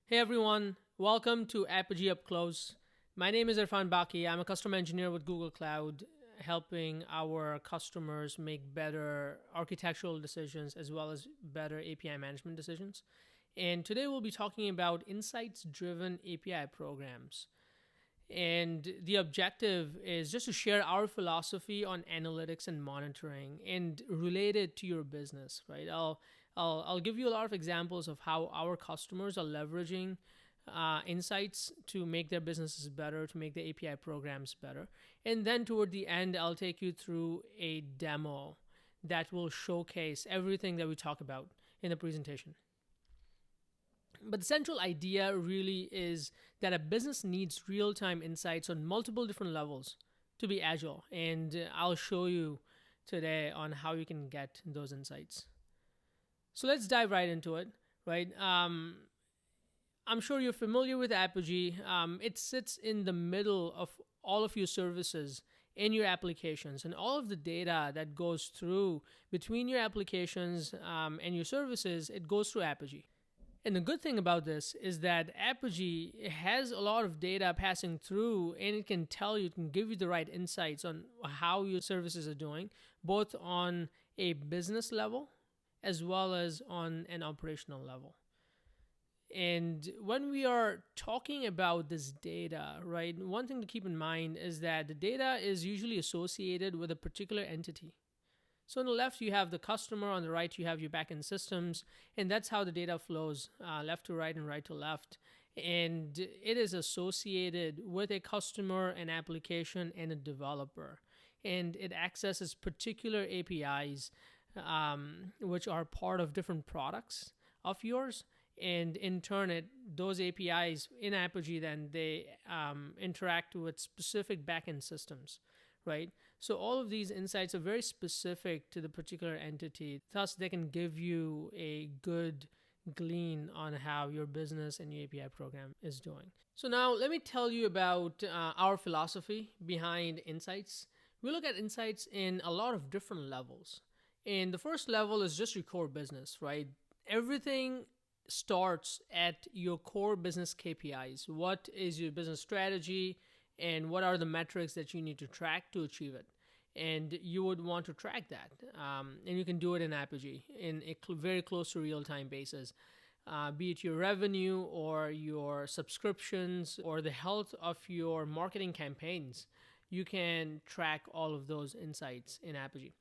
Hey everyone, welcome to Apigee Up Close. My name is Irfan Baki. I'm a custom engineer with Google Cloud, helping our customers make better architectural decisions as well as better API management decisions. And today we'll be talking about insights driven API programs. And the objective is just to share our philosophy on analytics and monitoring and relate it to your business, right? I'll give you a lot of examples of how our customers are leveraging insights to make their businesses better, to make the API programs better. And then toward the end, I'll take you through a demo that will showcase everything that we talk about in the presentation. But the central idea really is that a business needs real time insights on multiple different levels to be agile. And I'll show you today on how you can get those insights. So let's dive right into it, right? I'm sure you're familiar with Apigee. It sits in the middle of all of your services in your applications, and all of the data that goes through between your applications and your services, it goes through Apigee. And the good thing about this is that Apigee has a lot of data passing through, and it can tell you, it can give you the right insights on how your services are doing, both on a business level as well as on an operational level. And when we are talking about this data, right, one thing to keep in mind is that the data is usually associated with a particular entity. So on the left, you have the customer. On the right, you have your backend systems. And that's how the data flows left to right and right to left. And it is associated with a customer, an application, and a developer. And it accesses particular APIs, which are part of different products of yours. And in turn, those APIs in Apigee, then they interact with specific backend systems. Right? So all of these insights are very specific to the particular entity. Thus, they can give you a good glean on how your business and your API program is doing. So now let me tell you about our philosophy behind insights. We look at insights in a lot of different levels. And the first level is just your core business, right? Everything starts at your core business KPIs. What is your business strategy? And what are the metrics that you need to track to achieve it? And you would want to track that. And you can do it in Apigee in a very close to real-time basis. Be it your revenue or your subscriptions or the health of your marketing campaigns, you can track all of those insights in Apigee.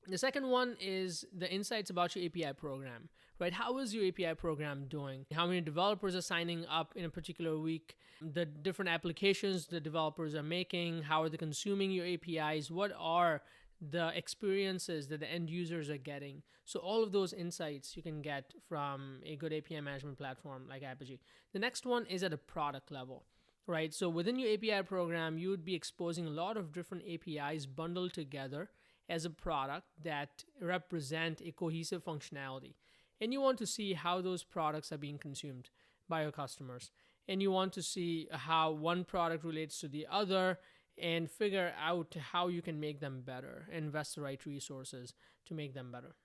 The second one is the insights about your API program, right? How is your API program doing? How many developers are signing up in a particular week? The different applications the developers are making? How are they consuming your APIs? What are the experiences that the end users are getting? So all of those insights you can get from a good API management platform like Apigee. The next one is at a product level. Right, so within your API program, you would be exposing a lot of different APIs bundled together as a product that represent a cohesive functionality. And you want to see how those products are being consumed by your customers. And you want to see how one product relates to the other and figure out how you can make them better, invest the right resources to make them better.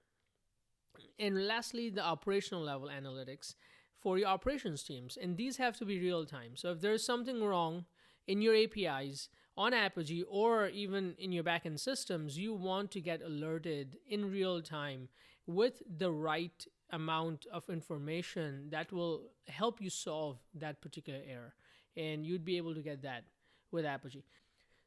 And lastly, the operational level analytics for your operations teams. And these have to be real time. So if there's something wrong in your APIs on Apigee or even in your backend systems, you want to get alerted in real time with the right amount of information that will help you solve that particular error. And you'd be able to get that with Apigee.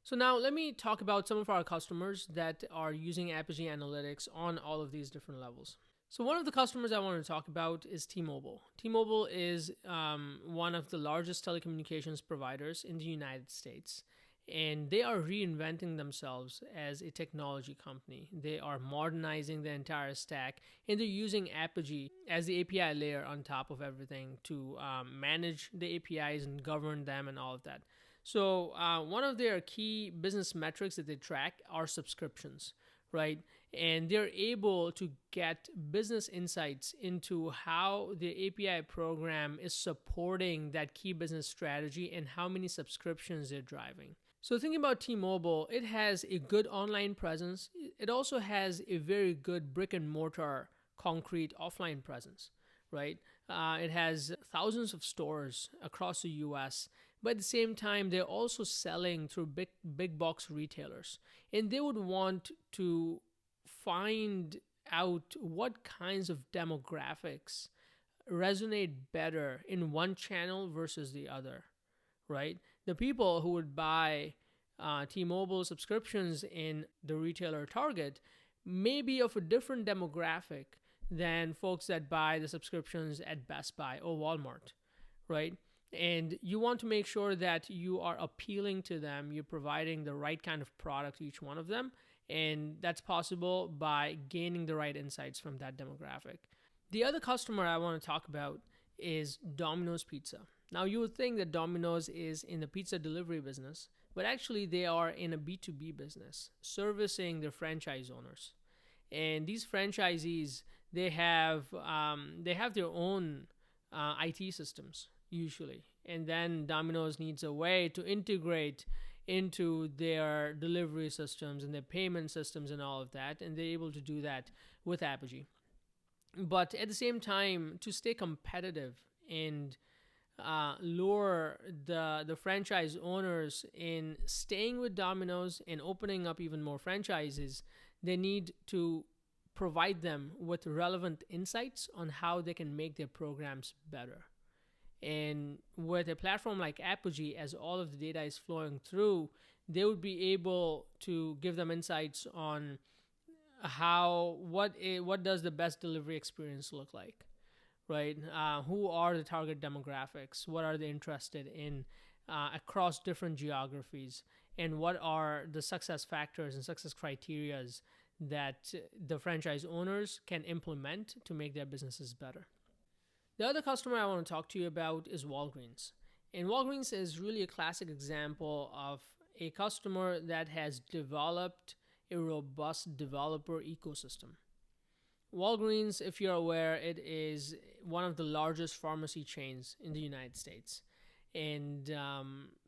So now let me talk about some of our customers that are using Apigee Analytics on all of these different levels. So one of the customers I want to talk about is T-Mobile. T-Mobile is one of the largest telecommunications providers in the United States. And they are reinventing themselves as a technology company. They are modernizing the entire stack, and they're using Apigee as the API layer on top of everything to manage the APIs and govern them and all of that. So one of their key business metrics that they track are subscriptions, right? And they're able to get business insights into how the API program is supporting that key business strategy and how many subscriptions they're driving. So thinking about T-Mobile, it has a good online presence. It also has a very good brick and mortar concrete offline presence, right? It has thousands of stores across the US, but at the same time, they're also selling through big box retailers. And they would want to find out what kinds of demographics resonate better in one channel versus the other, right? The people who would buy T-Mobile subscriptions in the retailer Target may be of a different demographic than folks that buy the subscriptions at Best Buy or Walmart, right? And you want to make sure that you are appealing to them, you're providing the right kind of product to each one of them, and that's possible by gaining the right insights from that demographic. The other customer I want to talk about is Domino's Pizza. Now, you would think that Domino's is in the pizza delivery business, but actually they are in a B2B business, servicing their franchise owners. And these franchisees, they have their own IT systems usually, and then Domino's needs a way to integrate into their delivery systems and their payment systems and all of that, and they're able to do that with Apigee. But at the same time, to stay competitive and lure the franchise owners in staying with Domino's and opening up even more franchises, they need to provide them with relevant insights on how they can make their programs better. And with a platform like Apigee, as all of the data is flowing through, they would be able to give them insights on what does the best delivery experience look like, right? Who are the target demographics? What are they interested in across different geographies? And what are the success factors and success criterias that the franchise owners can implement to make their businesses better? The other customer I want to talk to you about is Walgreens. And Walgreens is really a classic example of a customer that has developed a robust developer ecosystem. Walgreens, if you're aware, it is one of the largest pharmacy chains in the United States. And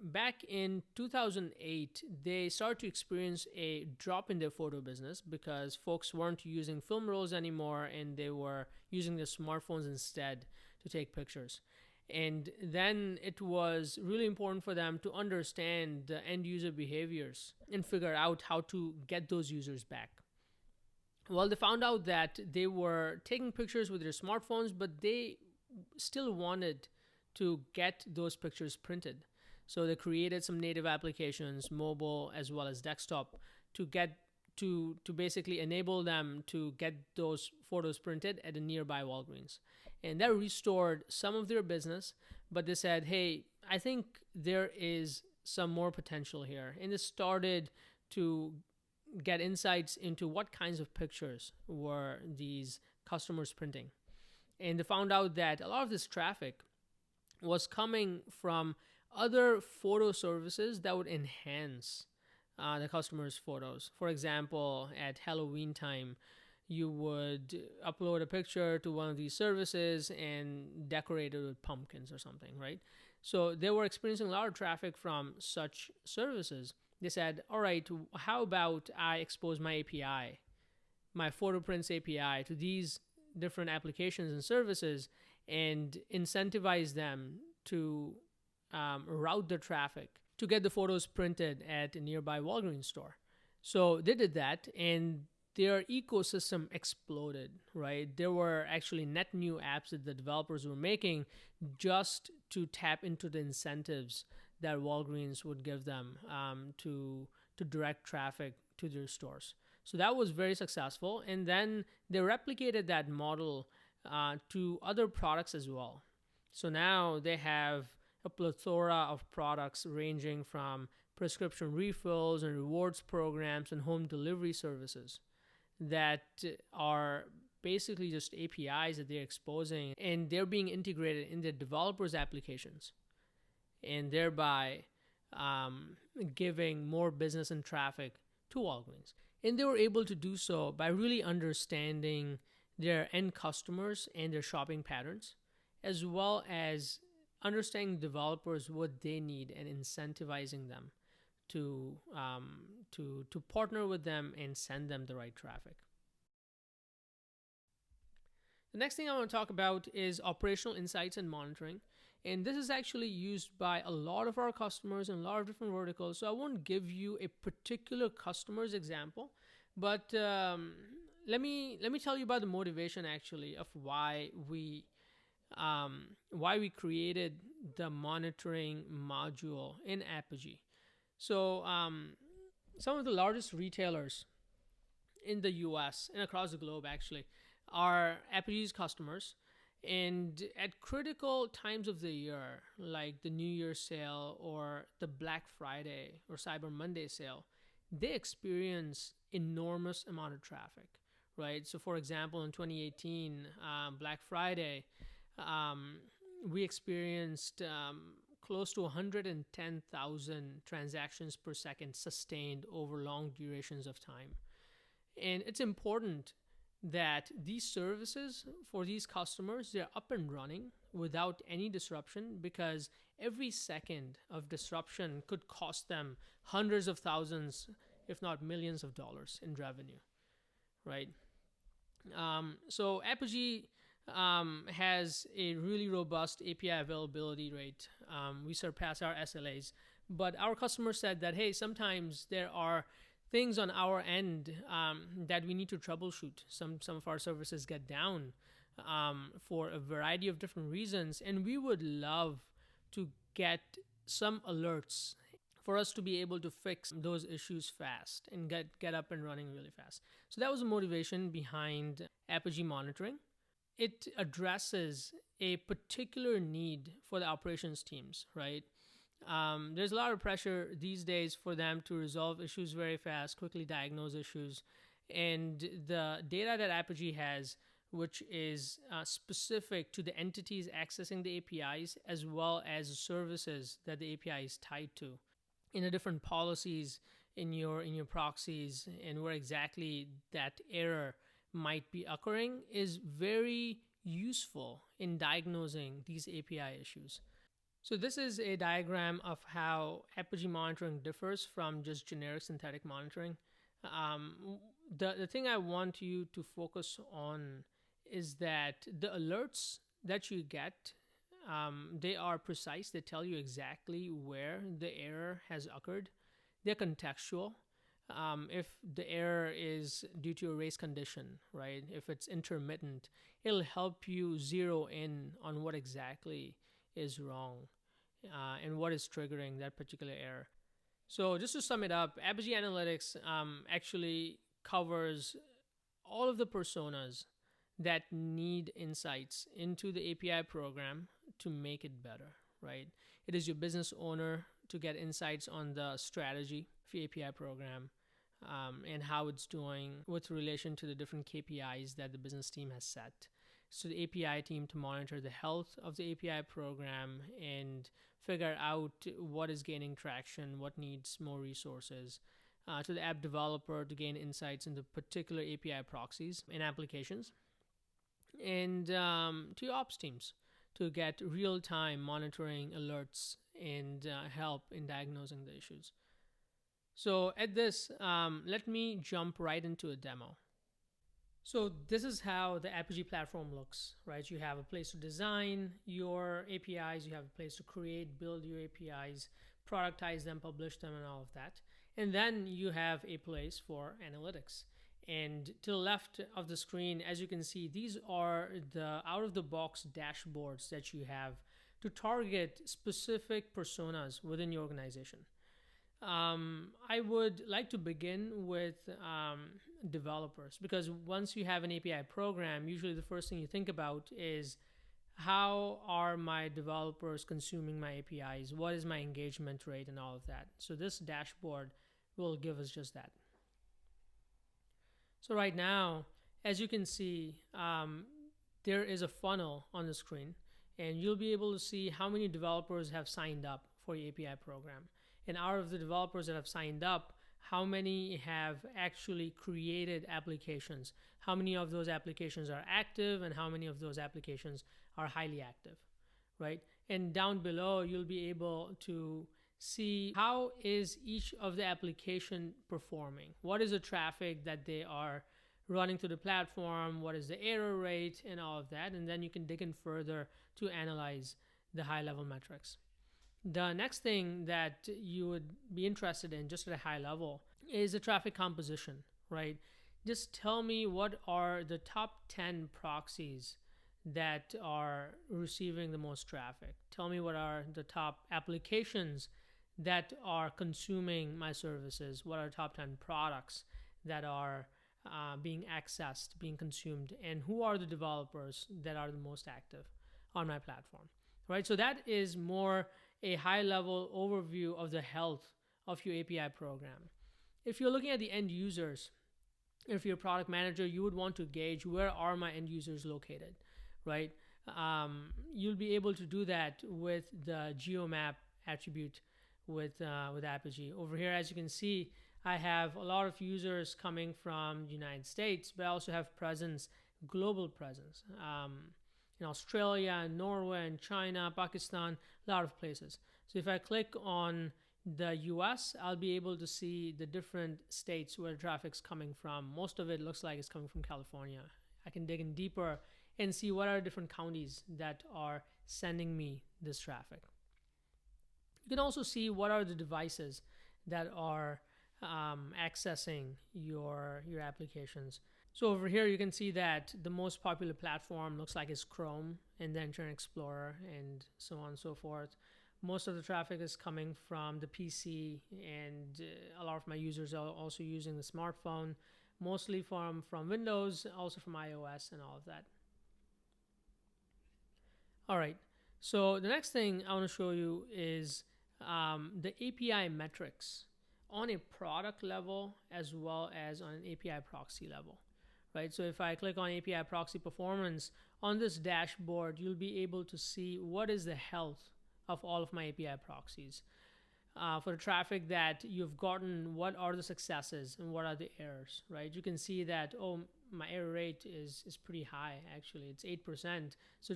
back in 2008, they started to experience a drop in their photo business because folks weren't using film rolls anymore and they were using their smartphones instead to take pictures. And then it was really important for them to understand the end user behaviors and figure out how to get those users back. Well, they found out that they were taking pictures with their smartphones, but they still wanted to get those pictures printed. So they created some native applications, mobile as well as desktop, to get to basically enable them to get those photos printed at a nearby Walgreens. And that restored some of their business, but they said, hey, I think there is some more potential here. And they started to get insights into what kinds of pictures were these customers printing. And they found out that a lot of this traffic was coming from other photo services that would enhance the customer's photos. For example, at Halloween time, you would upload a picture to one of these services and decorate it with pumpkins or something, right? So they were experiencing a lot of traffic from such services. They said, all right, how about I expose my API, my photo prints API, to these different applications and services and incentivize them to route the traffic to get the photos printed at a nearby Walgreens store. So they did that, and their ecosystem exploded, right? There were actually net new apps that the developers were making just to tap into the incentives that Walgreens would give them to direct traffic to their stores. So that was very successful. And then they replicated that model to other products as well. So now they have a plethora of products ranging from prescription refills and rewards programs and home delivery services that are basically just APIs that they're exposing, and they're being integrated in their developers' applications, and thereby giving more business and traffic to Walgreens. And they were able to do so by really understanding their end customers and their shopping patterns, as well as understanding developers what they need and incentivizing them to partner with them and send them the right traffic. The next thing I want to talk about is operational insights and monitoring. And this is actually used by a lot of our customers in a lot of different verticals. So I won't give you a particular customer's example, but let me tell you about the motivation actually of why we created the monitoring module in Apigee. So some of the largest retailers in the US and across the globe actually are Apigee's customers. And at critical times of the year, like the New Year's sale or the Black Friday or Cyber Monday sale, they experience enormous amount of traffic, right? So, for example, in 2018, Black Friday, um, we experienced close to 110,000 transactions per second sustained over long durations of time. And it's important that these services for these customers, they're up and running without any disruption, because every second of disruption could cost them hundreds of thousands, if not millions of dollars in revenue, right? So Apigee has a really robust API availability rate. We surpass our SLAs, but our customers said that, hey, sometimes there are things on our end that we need to troubleshoot. Some of our services get down for a variety of different reasons, and we would love to get some alerts for us to be able to fix those issues fast and get up and running really fast. So that was the motivation behind Apigee monitoring. It addresses a particular need for the operations teams, right? There's a lot of pressure these days for them to resolve issues very fast, quickly diagnose issues. And the data that Apigee has, which is specific to the entities accessing the APIs, as well as the services that the API is tied to, in the different policies in your proxies, and where exactly that error might be occurring, is very useful in diagnosing these API issues. So this is a diagram of how Apigee monitoring differs from just generic synthetic monitoring. The thing I want you to focus on is that the alerts that you get, they are precise. They tell you exactly where the error has occurred. They're contextual. If the error is due to a race condition, right? If it's intermittent, it'll help you zero in on what exactly is wrong and what is triggering that particular error. So just to sum it up, Apigee Analytics actually covers all of the personas that need insights into the API program to make it better, right? It is your business owner to get insights on the strategy for your API program and how it's doing with relation to the different KPIs that the business team has set. So the API team to monitor the health of the API program and figure out what is gaining traction, what needs more resources. To the app developer to gain insights into particular API proxies and applications. And to your ops teams to get real-time monitoring alerts and help in diagnosing the issues. So at this, let me jump right into a demo. So this is how the Apigee platform looks, right? You have a place to design your APIs, you have a place to create, build your APIs, productize them, publish them, and all of that. And then you have a place for analytics. And to the left of the screen, as you can see, these are the out-of-the-box dashboards that you have to target specific personas within your organization. I would like to begin with developers, because once you have an API program, usually the first thing you think about is how are my developers consuming my APIs? What is my engagement rate and all of that? So this dashboard will give us just that. So right now, as you can see, there is a funnel on the screen, and you'll be able to see how many developers have signed up for your API program. And out of the developers that have signed up, how many have actually created applications? How many of those applications are active, and how many of those applications are highly active, right? And down below, you'll be able to see how is each of the application performing. What is the traffic that they are running through the platform, what is the error rate, and all of that. And then you can dig in further to analyze the high level metrics. The next thing that you would be interested in, just at a high level, is the traffic composition, right? Just tell me what are the top 10 proxies that are receiving the most traffic. Tell me what are the top applications that are consuming my services. What are the top 10 products that are being accessed, being consumed, and who are the developers that are the most active on my platform, right? So that is more a high level overview of the health of your API program. If you're looking at the end users, if you're a product manager, you would want to gauge where are my end users located, right? You'll be able to do that with the Geo Map attribute with Apigee. Over here, as you can see, I have a lot of users coming from the United States, but I also have global presence, in Australia, Norway, and China, Pakistan, a lot of places. So if I click on the US, I'll be able to see the different states where traffic's coming from. Most of it looks like it's coming from California. I can dig in deeper and see what are different counties that are sending me this traffic. You can also see what are the devices that are accessing your applications. So over here, you can see that the most popular platform looks like is Chrome, and then Internet Explorer, and so on and so forth. Most of the traffic is coming from the PC, and a lot of my users are also using the smartphone, mostly from Windows, also from iOS and all of that. All right, so the next thing I want to show you is the API metrics on a product level as well as on an API proxy level, right? So if I click on API Proxy Performance on this dashboard, you'll be able to see what is the health of all of my API proxies. For the traffic that you've gotten, what are the successes and what are the errors, right? You can see that, oh, my error rate is pretty high, actually. It's 8%. So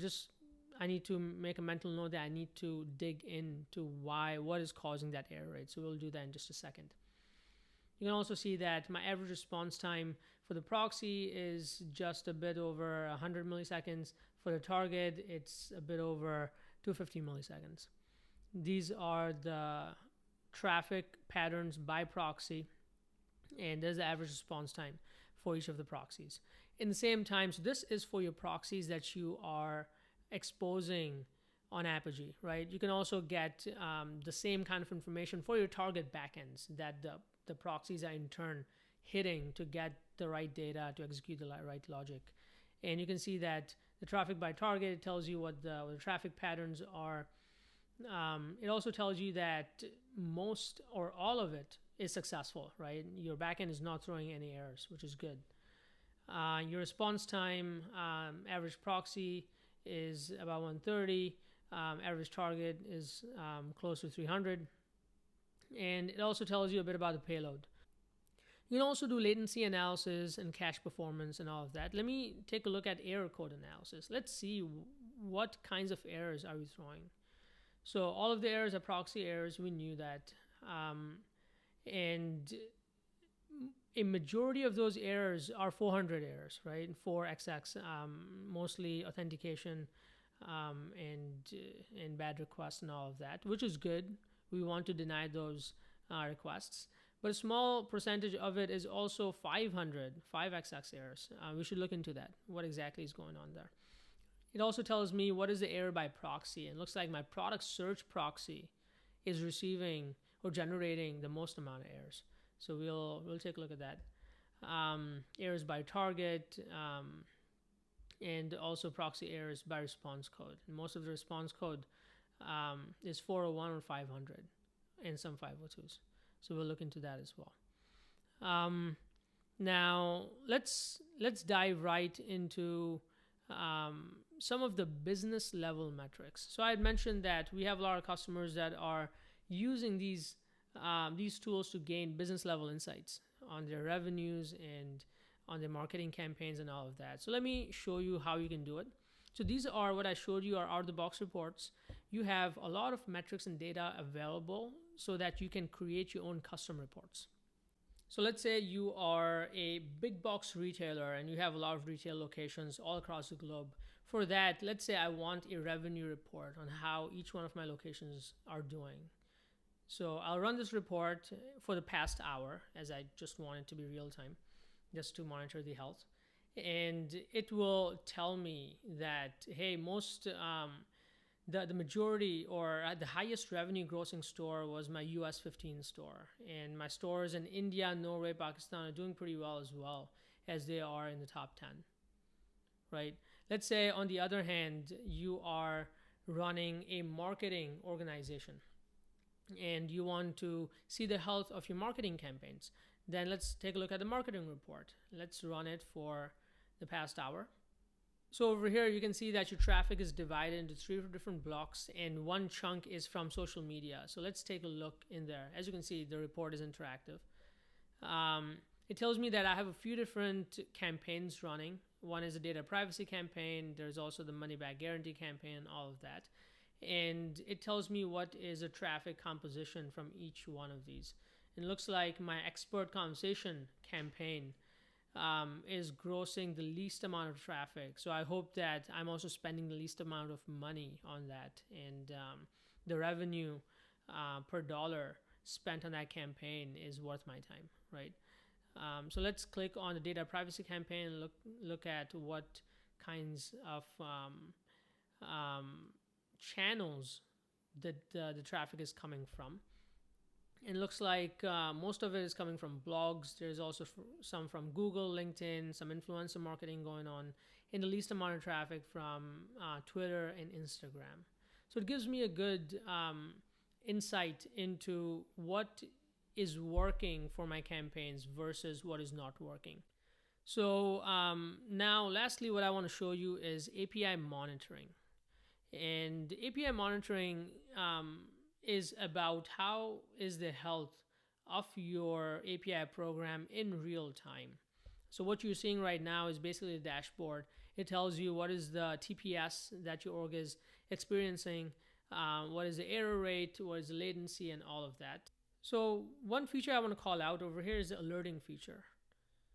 I need to make a mental note that I need to dig into what is causing that error rate. So we'll do that in just a second. You can also see that my average response time for the proxy is just a bit over 100 milliseconds. For the target, it's a bit over 250 milliseconds. These are the traffic patterns by proxy, and there's the average response time for each of the proxies. In the same time, so this is for your proxies that you are exposing on Apigee, right? You can also get the same kind of information for your target backends that the proxies are in turn hitting to get the right data to execute the right logic. And you can see that the traffic by target tells you what the traffic patterns are. It also tells you that most or all of it is successful, right? Your backend is not throwing any errors, which is good. Your response time, average proxy is about 130. Average target is close to 300. And it also tells you a bit about the payload. You can also do latency analysis and cache performance and all of that. Let me take a look at error code analysis. Let's see what kinds of errors are we throwing. So all of the errors are proxy errors. We knew that. And a majority of those errors are 400 errors, right? 4xx, mostly authentication and bad requests and all of that, which is good. We want to deny those requests. But a small percentage of it is also 5xx errors. We should look into that, what exactly is going on there. It also tells me what is the error by proxy. It looks like my product search proxy is receiving or generating the most amount of errors. So we'll take a look at that. Errors by target, and also proxy errors by response code. And most of the response code is 401 or 500 and some 502s. So we'll look into that as well. Now let's dive right into some of the business level metrics. So I had mentioned that we have a lot of customers that are using these tools to gain business level insights on their revenues and on their marketing campaigns and all of that. So let me show you how you can do it. So these are what I showed you are out-of-the-box reports. You have a lot of metrics and data available so that you can create your own custom reports. So let's say you are a big box retailer and you have a lot of retail locations all across the globe. For that, let's say I want a revenue report on how each one of my locations are doing. So I'll run this report for the past hour, as I just want it to be real time, just to monitor the health. And it will tell me that, hey, the majority or the highest revenue grossing store was my US 15 store. And my stores in India, Norway, Pakistan are doing pretty well as well, as they are in the top 10, right? Let's say, on the other hand, you are running a marketing organization and you want to see the health of your marketing campaigns. Then let's take a look at the marketing report. Let's run it for the past hour. So over here, you can see that your traffic is divided into 3 different blocks and one chunk is from social media. So let's take a look in there. As you can see, the report is interactive. It tells me that I have a few different campaigns running. One is a data privacy campaign. There's also the money back guarantee campaign, all of that. And it tells me what is a traffic composition from each one of these. It looks like my expert conversation campaign is grossing the least amount of traffic. So I hope that I'm also spending the least amount of money on that. And the revenue per dollar spent on that campaign is worth my time, right? So let's click on the data privacy campaign and look at what kinds of channels that the traffic is coming from. It looks like most of it is coming from blogs. There's also some from Google, LinkedIn, some influencer marketing going on, and the least amount of traffic from Twitter and Instagram. So it gives me a good insight into what is working for my campaigns versus what is not working. So now, lastly, what I want to show you is API monitoring. And API monitoring is about how is the health of your API program in real time. So what you're seeing right now is basically a dashboard. It tells you what is the TPS that your org is experiencing, what is the error rate, what is the latency, and all of that. So one feature I want to call out over here is the alerting feature.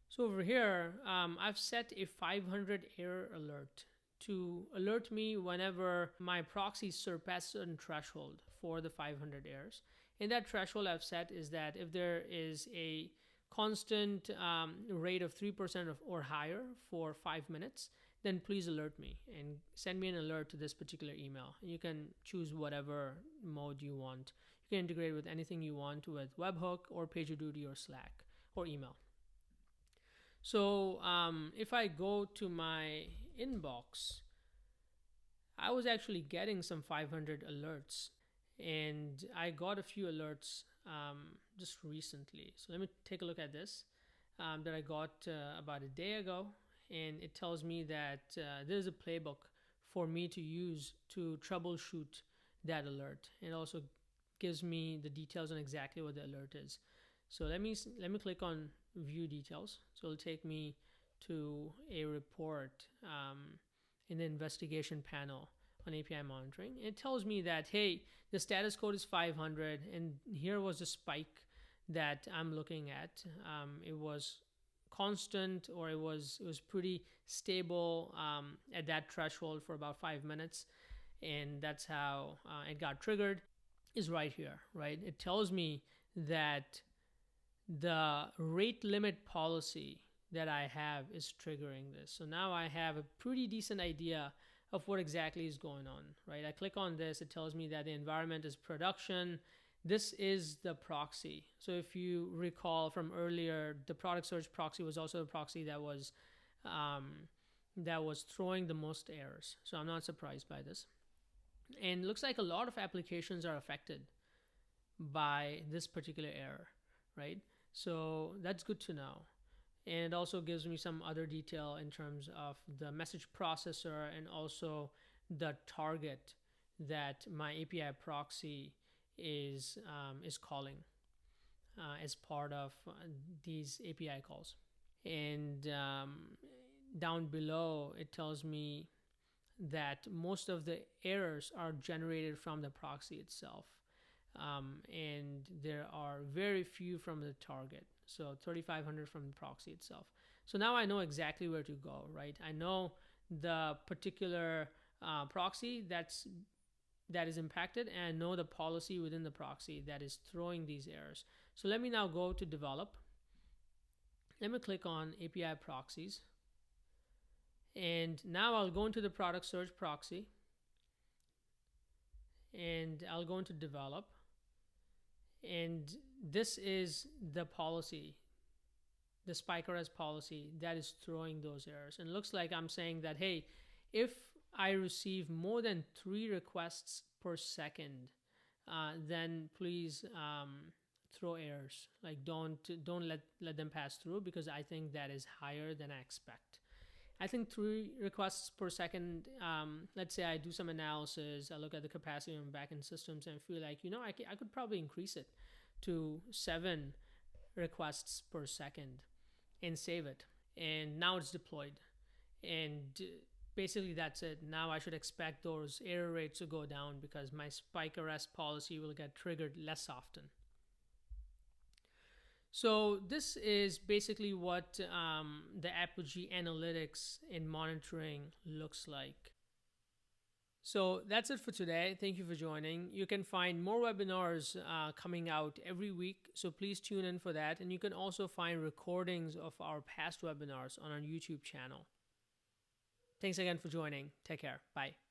So over here, I've set a 500 error alert to alert me whenever my proxy surpasses a certain threshold for the 500 errors. And that threshold I've set is that if there is a constant rate of 3% or higher for 5 minutes, then please alert me and send me an alert to this particular email. You can choose whatever mode you want. You can integrate with anything you want with webhook or PagerDuty or Slack or email. So if I go to my inbox, I was actually getting some 500 alerts, and I got a few alerts just recently. So let me take a look at this that I got about a day ago, and it tells me that there's a playbook for me to use to troubleshoot that alert. It also gives me the details on exactly what the alert is. So let me click on view details. So it'll take me to a report in the investigation panel on API monitoring. It tells me that, hey, the status code is 500, and here was the spike that I'm looking at. It was constant, or it was pretty stable at that threshold for about 5 minutes, and that's how it got triggered. Is right here, right? It tells me that the rate limit policy that I have is triggering this. So now I have a pretty decent idea of what exactly is going on, right? I click on this, it tells me that the environment is production. This is the proxy. So if you recall from earlier, the product search proxy was also a proxy that was throwing the most errors. So I'm not surprised by this. And it looks like a lot of applications are affected by this particular error, right? So that's good to know. And it also gives me some other detail in terms of the message processor and also the target that my API proxy is calling as part of these API calls. And down below, it tells me that most of the errors are generated from the proxy itself. And there are very few from the target. So 3500 from the proxy itself. So now I know exactly where to go, right? I know the particular proxy that is impacted, and I know the policy within the proxy that is throwing these errors. So let me now go to develop. Let me click on API proxies. And now I'll go into the product search proxy. And I'll go into develop. And this is the policy, the SpikeRS policy that is throwing those errors. And it looks like I'm saying that, hey, if I receive more than 3 requests per second, then please throw errors. Like don't let them pass through, because I think that is higher than I expect. I think 3 requests per second, let's say I do some analysis, I look at the capacity of backend systems and feel like, I could probably increase it to 7 requests per second and save it. And now it's deployed. And basically that's it. Now I should expect those error rates to go down because my SpikeRS policy will get triggered less often. So this is basically what the Apigee Analytics and Monitoring looks like. So that's it for today. Thank you for joining. You can find more webinars coming out every week, so please tune in for that. And you can also find recordings of our past webinars on our YouTube channel. Thanks again for joining. Take care. Bye.